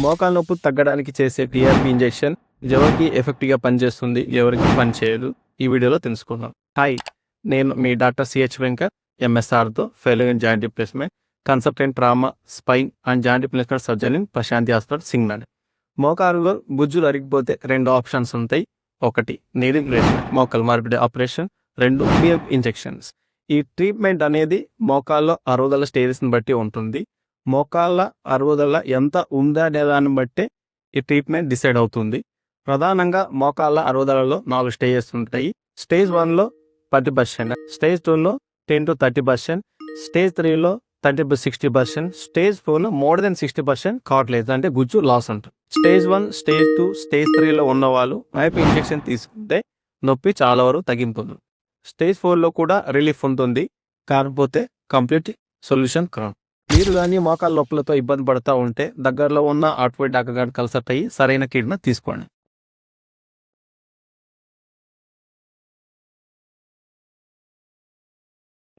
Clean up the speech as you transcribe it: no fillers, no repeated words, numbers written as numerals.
మోకాల నొప్పి తగ్గడానికి చేసే టీఆర్పీ ఇంజెక్షన్ ఎవరికి ఎఫెక్టివ్గా పనిచేస్తుంది, ఎవరికి పని చేయదు, ఈ వీడియోలో తెలుసుకుందాం. హాయ్, నేను మీ డాక్టర్ సిహెచ్ వెంకట్, ఎంఎస్ఆర్తో failure in joint replacement, consultant trauma, spine and joint replacement surgeon in Prashanti hospital, Singanad. మోకాలులో గుజ్జులు అరిగిపోతే రెండు ఆప్షన్స్ ఉంటాయి. ఒకటి నీ రిప్లేస్మెంట్, మోకాలు మార్పిడి ఆపరేషన్. రెండు పిఎఫ్ ఇంజెక్షన్స్. ఈ ట్రీట్మెంట్ అనేది మోకాళ్ళ అరుగుదల స్టేజెస్ని బట్టి ఉంటుంది. మోకాళ్ళ అరుగుదల ఎంత ఉందా అనే దాన్ని బట్టే ఈ ట్రీట్మెంట్ డిసైడ్ అవుతుంది. ప్రధానంగా మోకాళ్ళ అరుగుదలలో 4 స్టేజెస్ ఉంటాయి. స్టేజ్ 1లో 10%, స్టేజ్ 2లో 10 to 30%, స్టేజ్ 3లో 30 to 60%, స్టేజ్ 4లో మోర్ దెన్ 60% కార్టిలేజ్ అంటే గుజ్జు లాస్ ఉంటుంది. స్టేజ్ 1, స్టేజ్ 2, స్టేజ్ 3లో ఉన్న వాళ్ళు పైప్ ఇంజెక్షన్ తీసుకుంటే నొప్పి చాలా వరకు తగ్గిపోతుంది. స్టేజ్ 4లో కూడా రిలీఫ్ ఉంటుంది, కాకపోతే కంప్లీట్ సొల్యూషన్ కాదు. మీరు కానీ మోకాళ్ళ నొప్పులతో ఇబ్బంది పడుతూ ఉంటే దగ్గరలో ఉన్న ఆర్థోపెడిక్ డాక్టర్ గారిని కన్సల్ట్ అయ్యి సరైన ట్రీట్మెంట్ తీసుకోండి.